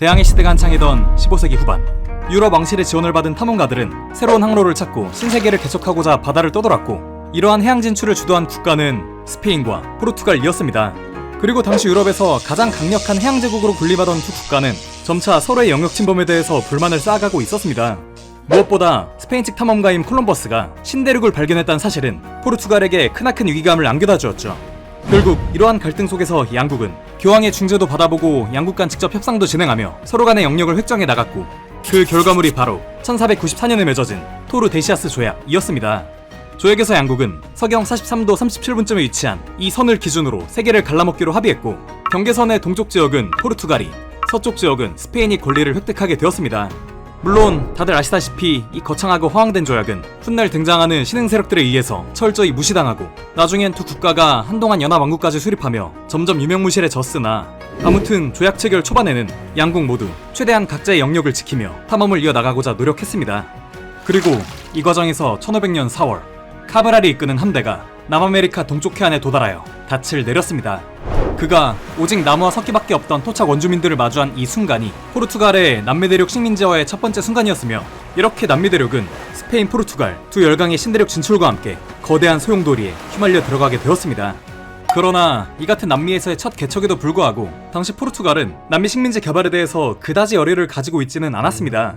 대항해 시대가 한창이던 15세기 후반, 유럽 왕실의 지원을 받은 탐험가들은 새로운 항로를 찾고 신세계를 개척하고자 바다를 떠돌았고, 이러한 해양 진출을 주도한 국가는 스페인과 포르투갈이었습니다. 그리고 당시 유럽에서 가장 강력한 해양 제국으로 군림하던 두 국가는 점차 서로의 영역 침범에 대해서 불만을 쌓아가고 있었습니다. 무엇보다 스페인 측 탐험가인 콜럼버스가 신대륙을 발견했다는 사실은 포르투갈에게 크나큰 위기감을 안겨다 주었죠. 결국 이러한 갈등 속에서 양국은 교황의 중재도 받아보고 양국 간 직접 협상도 진행하며 서로 간의 영역을 획정해 나갔고, 그 결과물이 바로 1494년에 맺어진 토르데시아스 조약이었습니다. 조약에서 양국은 서경 43도 37분쯤에 위치한 이 선을 기준으로 세계를 갈라먹기로 합의했고, 경계선의 동쪽 지역은 포르투갈이, 서쪽 지역은 스페인이 권리를 획득하게 되었습니다. 물론 다들 아시다시피 이 거창하고 허황된 조약은 훗날 등장하는 신흥 세력들에 의해서 철저히 무시당하고, 나중엔 두 국가가 한동안 연합왕국까지 수립하며 점점 유명무실해졌으나, 아무튼 조약 체결 초반에는 양국 모두 최대한 각자의 영역을 지키며 탐험을 이어나가고자 노력했습니다. 그리고 이 과정에서 1500년 4월, 카브랄이 이끄는 함대가 남아메리카 동쪽 해안에 도달하여 닻을 내렸습니다. 그가 오직 나무와 석기밖에 없던 토착 원주민들을 마주한 이 순간이 포르투갈의 남미 대륙 식민지화의 첫 번째 순간이었으며, 이렇게 남미 대륙은 스페인, 포르투갈 두 열강의 신대륙 진출과 함께 거대한 소용돌이에 휘말려 들어가게 되었습니다. 그러나 이 같은 남미에서의 첫 개척에도 불구하고 당시 포르투갈은 남미 식민지 개발에 대해서 그다지 열의를 가지고 있지는 않았습니다.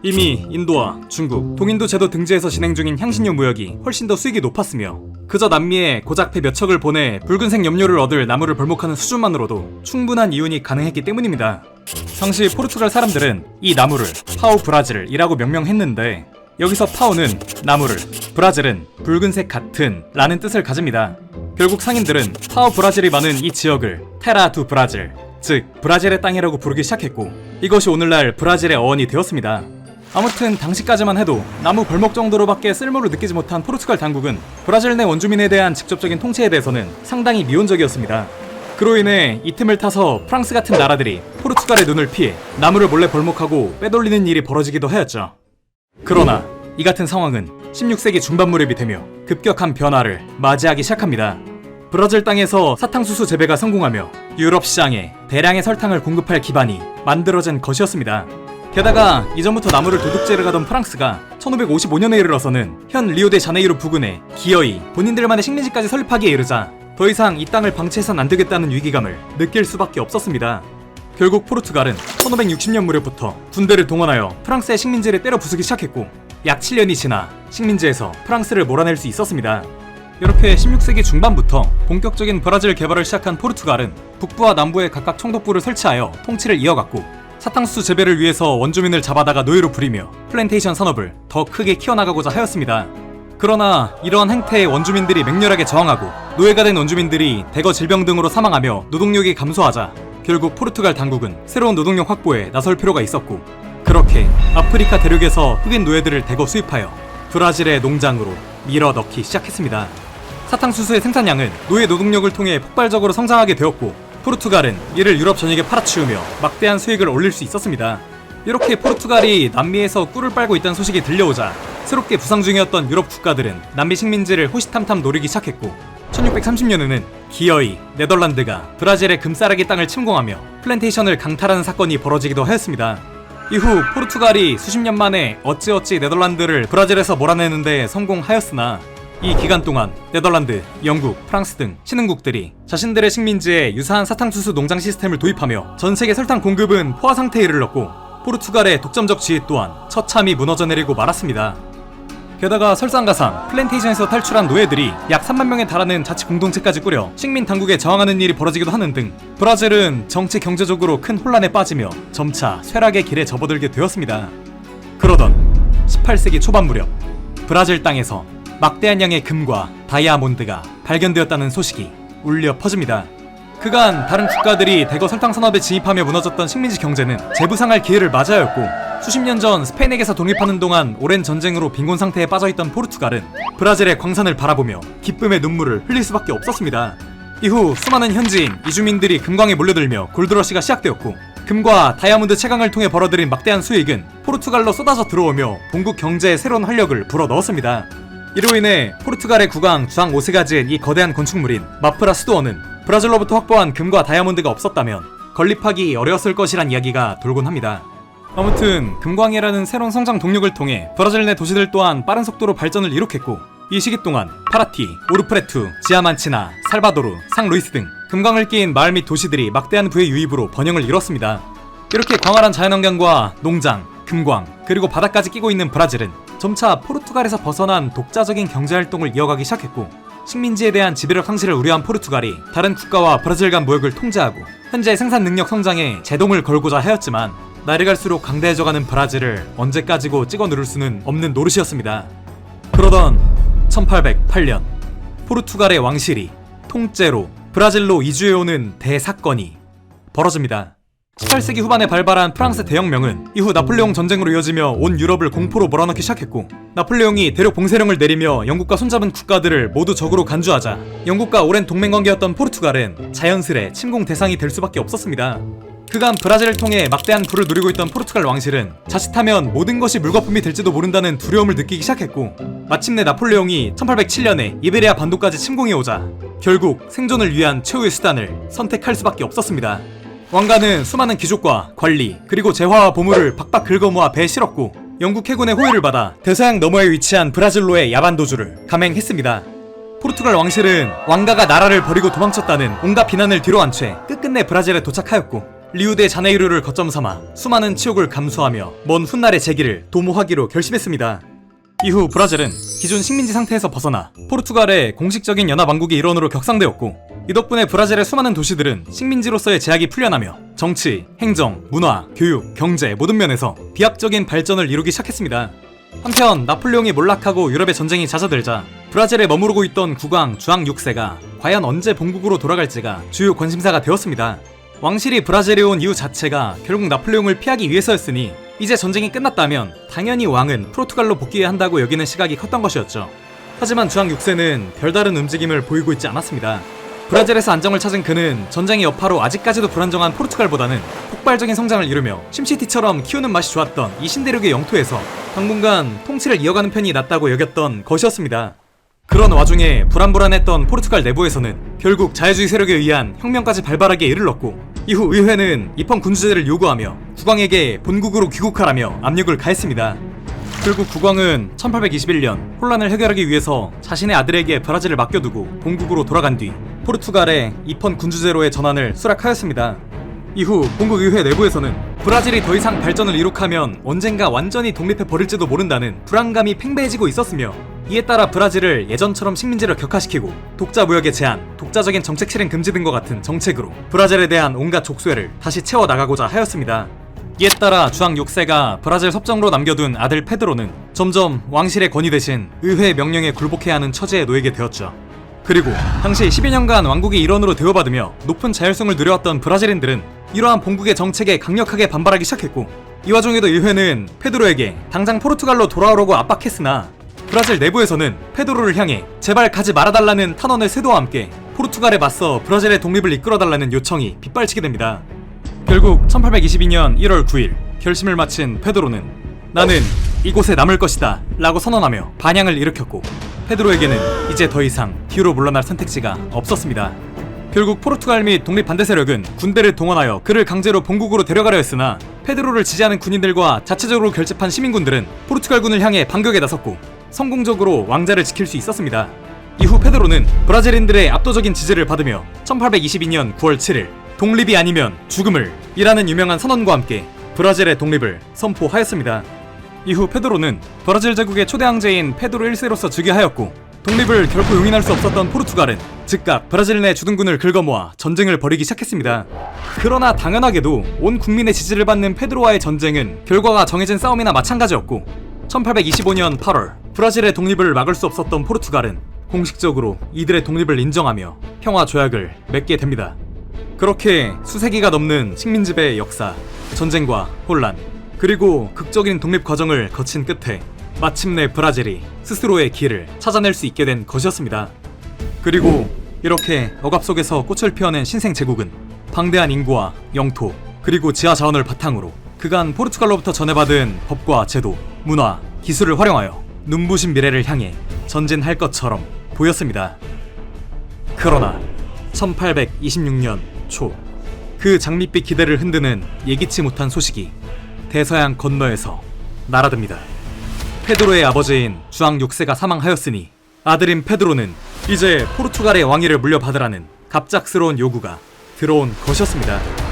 이미 인도와 중국, 동인도 제도 등지에서 진행 중인 향신료 무역이 훨씬 더 수익이 높았으며, 그저 남미에 고작 배 몇 척을 보내 붉은색 염료를 얻을 나무를 벌목하는 수준만으로도 충분한 이윤이 가능했기 때문입니다. 당시 포르투갈 사람들은 이 나무를 파우 브라질이라고 명명했는데, 여기서 파우는 나무를, 브라질은 붉은색 같은 라는 뜻을 가집니다. 결국 상인들은 파우 브라질이 많은 이 지역을 테라 두 브라질, 즉 브라질의 땅이라고 부르기 시작했고, 이것이 오늘날 브라질의 어원이 되었습니다. 아무튼 당시까지만 해도 나무 벌목 정도로밖에 쓸모를 느끼지 못한 포르투갈 당국은 브라질 내 원주민에 대한 직접적인 통치에 대해서는 상당히 미온적이었습니다. 그로 인해 이 틈을 타서 프랑스 같은 나라들이 포르투갈의 눈을 피해 나무를 몰래 벌목하고 빼돌리는 일이 벌어지기도 하였죠. 그러나 이 같은 상황은 16세기 중반 무렵이 되며 급격한 변화를 맞이하기 시작합니다. 브라질 땅에서 사탕수수 재배가 성공하며 유럽 시장에 대량의 설탕을 공급할 기반이 만들어진 것이었습니다. 게다가 이전부터 나무를 도둑질을 하던 프랑스가 1555년에 이르러서는 현 리오데자네이루 부근에 기어이 본인들만의 식민지까지 설립하기에 이르자 더 이상 이 땅을 방치해선 안 되겠다는 위기감을 느낄 수밖에 없었습니다. 결국 포르투갈은 1560년 무렵부터 군대를 동원하여 프랑스의 식민지를 때려 부수기 시작했고, 약 7년이 지나 식민지에서 프랑스를 몰아낼 수 있었습니다. 이렇게 16세기 중반부터 본격적인 브라질 개발을 시작한 포르투갈은 북부와 남부에 각각 총독부를 설치하여 통치를 이어갔고, 사탕수수 재배를 위해서 원주민을 잡아다가 노예로 부리며 플랜테이션 산업을 더 크게 키워나가고자 하였습니다. 그러나 이러한 행태에 원주민들이 맹렬하게 저항하고, 노예가 된 원주민들이 대거 질병 등으로 사망하며 노동력이 감소하자 결국 포르투갈 당국은 새로운 노동력 확보에 나설 필요가 있었고, 그렇게 아프리카 대륙에서 흑인 노예들을 대거 수입하여 브라질의 농장으로 밀어넣기 시작했습니다. 사탕수수의 생산량은 노예 노동력을 통해 폭발적으로 성장하게 되었고, 포르투갈은 이를 유럽 전역에 팔아치우며 막대한 수익을 올릴 수 있었습니다. 이렇게 포르투갈이 남미에서 꿀을 빨고 있다는 소식이 들려오자 새롭게 부상 중이었던 유럽 국가들은 남미 식민지를 호시탐탐 노리기 시작했고, 1630년에는 기어이 네덜란드가 브라질의 금싸라기 땅을 침공하며 플랜테이션을 강탈하는 사건이 벌어지기도 하였습니다. 이후 포르투갈이 수십 년 만에 어찌어찌 네덜란드를 브라질에서 몰아내는데 성공하였으나, 이 기간 동안 네덜란드, 영국, 프랑스 등 신흥국들이 자신들의 식민지에 유사한 사탕수수 농장 시스템을 도입하며 전세계 설탕 공급은 포화 상태에 이르렀고, 포르투갈의 독점적 지위 또한 처참히 무너져 내리고 말았습니다. 게다가 설상가상 플랜테이션에서 탈출한 노예들이 약 3만 명에 달하는 자치 공동체까지 꾸려 식민 당국에 저항하는 일이 벌어지기도 하는 등 브라질은 정치 경제적으로 큰 혼란에 빠지며 점차 쇠락의 길에 접어들게 되었습니다. 그러던 18세기 초반 무렵, 브라질 땅에서 막대한 양의 금과 다이아몬드가 발견되었다는 소식이 울려 퍼집니다. 그간 다른 국가들이 대거 설탕 산업에 진입하며 무너졌던 식민지 경제는 재부상할 기회를 맞아 하였고, 수십 년 전 스페인에게서 독립하는 동안 오랜 전쟁으로 빈곤 상태에 빠져있던 포르투갈은 브라질의 광산을 바라보며 기쁨의 눈물을 흘릴 수밖에 없었습니다. 이후 수많은 현지인, 이주민들이 금광에 몰려들며 골드러시가 시작되었고, 금과 다이아몬드 채광을 통해 벌어들인 막대한 수익은 포르투갈로 쏟아져 들어오며 본국 경제에 새로운 활력을 불어넣었습니다. 이로 인해 포르투갈의 국왕 주황 5세가 지은 이 거대한 건축물인 마프라 수도원은 브라질로부터 확보한 금과 다이아몬드가 없었다면 건립하기 어려웠을 것이란 이야기가 돌곤 합니다. 아무튼 금광이라는 새로운 성장 동력을 통해 브라질 내 도시들 또한 빠른 속도로 발전을 이룩했고, 이 시기 동안 파라티, 오르프레투, 지아만치나, 살바도르, 상루이스 등 금광을 끼인 마을 및 도시들이 막대한 부의 유입으로 번영을 이뤘습니다. 이렇게 광활한 자연환경과 농장, 금광, 그리고 바다까지 끼고 있는 브라질은 점차 포르투갈에서 벗어난 독자적인 경제활동을 이어가기 시작했고, 식민지에 대한 지배력 상실을 우려한 포르투갈이 다른 국가와 브라질 간 무역을 통제하고 현재 생산 능력 성장에 제동을 걸고자 하였지만, 날이 갈수록 강대해져가는 브라질을 언제까지고 찍어 누를 수는 없는 노릇이었습니다. 그러던 1808년 포르투갈의 왕실이 통째로 브라질로 이주해오는 대사건이 벌어집니다. 18세기 후반에 발발한 프랑스 대혁명은 이후 나폴레옹 전쟁으로 이어지며 온 유럽을 공포로 몰아넣기 시작했고, 나폴레옹이 대륙 봉쇄령을 내리며 영국과 손잡은 국가들을 모두 적으로 간주하자 영국과 오랜 동맹관계였던 포르투갈은 자연스레 침공 대상이 될 수밖에 없었습니다. 그간 브라질을 통해 막대한 부를 누리고 있던 포르투갈 왕실은 자칫하면 모든 것이 물거품이 될지도 모른다는 두려움을 느끼기 시작했고, 마침내 나폴레옹이 1807년에 이베리아 반도까지 침공해오자 결국 생존을 위한 최후의 수단을 선택할 수밖에 없었습니다. 왕가는 수많은 귀족과 관리, 그리고 재화와 보물을 박박 긁어모아 배에 실었고, 영국 해군의 호위를 받아 대서양 너머에 위치한 브라질로의 야반도주를 감행했습니다. 포르투갈 왕실은 왕가가 나라를 버리고 도망쳤다는 온갖 비난을 뒤로 한 채 끝끝내 브라질에 도착하였고, 리우데 자네이루를 거점 삼아 수많은 치욕을 감수하며 먼 훗날의 재기를 도모하기로 결심했습니다. 이후 브라질은 기존 식민지 상태에서 벗어나 포르투갈의 공식적인 연합왕국의 일원으로 격상되었고, 이 덕분에 브라질의 수많은 도시들은 식민지로서의 제약이 풀려나며 정치, 행정, 문화, 교육, 경제 모든 면에서 비약적인 발전을 이루기 시작했습니다. 한편 나폴레옹이 몰락하고 유럽의 전쟁이 잦아들자 브라질에 머무르고 있던 국왕 주앙 6세가 과연 언제 본국으로 돌아갈지가 주요 관심사가 되었습니다. 왕실이 브라질에 온 이유 자체가 결국 나폴레옹을 피하기 위해서였으니, 이제 전쟁이 끝났다면 당연히 왕은 포르투갈로 복귀해야 한다고 여기는 시각이 컸던 것이었죠. 하지만 주앙 6세는 별다른 움직임을 보이고 있지 않았습니다. 브라질에서 안정을 찾은 그는 전쟁의 여파로 아직까지도 불안정한 포르투갈보다는 폭발적인 성장을 이루며 심시티처럼 키우는 맛이 좋았던 이 신대륙의 영토에서 당분간 통치를 이어가는 편이 낫다고 여겼던 것이었습니다. 그런 와중에 불안불안했던 포르투갈 내부에서는 결국 자유주의 세력에 의한 혁명까지 발발하기에 이르렀고, 이후 의회는 입헌 군주제를 요구하며 국왕에게 본국으로 귀국하라며 압력을 가했습니다. 결국 국왕은 1821년 혼란을 해결하기 위해서 자신의 아들에게 브라질을 맡겨두고 본국으로 돌아간 뒤 포르투갈의 입헌 군주제로의 전환을 수락하였습니다. 이후 본국 의회 내부에서는 브라질이 더 이상 발전을 이룩하면 언젠가 완전히 독립해버릴지도 모른다는 불안감이 팽배해지고 있었으며, 이에 따라 브라질을 예전처럼 식민지를 격화시키고 독자 무역의 제한, 독자적인 정책 실행 금지 등과 같은 정책으로 브라질에 대한 온갖 족쇄를 다시 채워나가고자 하였습니다. 이에 따라 주앙 6세가 브라질 섭정으로 남겨둔 아들 페드로는 점점 왕실의 권위 대신 의회 명령에 굴복해야 하는 처지에 놓이게 되었죠. 그리고 당시 10여 년간 왕국의 일원으로 대우받으며 높은 자율성을 누려왔던 브라질인들은 이러한 본국의 정책에 강력하게 반발하기 시작했고, 이 와중에도 의회는 페드로에게 당장 포르투갈로 돌아오라고 압박했으나, 브라질 내부에서는 페드로를 향해 제발 가지 말아달라는 탄원의 쇄도와 함께 포르투갈에 맞서 브라질의 독립을 이끌어달라는 요청이 빗발치게 됩니다. 결국 1822년 1월 9일 결심을 마친 페드로는 나는 이곳에 남을 것이다 라고 선언하며 반향을 일으켰고, 페드로에게는 이제 더 이상 뒤로 물러날 선택지가 없었습니다. 결국 포르투갈 및 독립 반대 세력은 군대를 동원하여 그를 강제로 본국으로 데려가려 했으나, 페드로를 지지하는 군인들과 자체적으로 결집한 시민군들은 포르투갈군을 향해 반격에 나섰고 성공적으로 왕자를 지킬 수 있었습니다. 이후 페드로는 브라질인들의 압도적인 지지를 받으며 1822년 9월 7일 독립이 아니면 죽음을 이라는 유명한 선언과 함께 브라질의 독립을 선포하였습니다. 이후 페드로는 브라질 제국의 초대 황제인 페드로 1세로서 즉위하였고, 독립을 결코 용인할 수 없었던 포르투갈은 즉각 브라질 내 주둔군을 긁어모아 전쟁을 벌이기 시작했습니다. 그러나 당연하게도 온 국민의 지지를 받는 페드로와의 전쟁은 결과가 정해진 싸움이나 마찬가지였고, 1825년 8월 브라질의 독립을 막을 수 없었던 포르투갈은 공식적으로 이들의 독립을 인정하며 평화 조약을 맺게 됩니다. 그렇게 수세기가 넘는 식민지배의 역사, 전쟁과 혼란, 그리고 극적인 독립 과정을 거친 끝에 마침내 브라질이 스스로의 길을 찾아낼 수 있게 된 것이었습니다. 그리고 이렇게 억압 속에서 꽃을 피워낸 신생 제국은 방대한 인구와 영토, 그리고 지하 자원을 바탕으로 그간 포르투갈로부터 전해받은 법과 제도, 문화, 기술을 활용하여 눈부신 미래를 향해 전진할 것처럼 보였습니다. 그러나 1826년 초, 그 그 장밋빛 기대를 흔드는 예기치 못한 소식이 대서양 건너에서 날아듭니다. 페드로의 아버지인 주앙 6세가 사망하였으니 아들인 페드로는 이제 포르투갈의 왕위를 물려받으라는 갑작스러운 요구가 들어온 것이었습니다.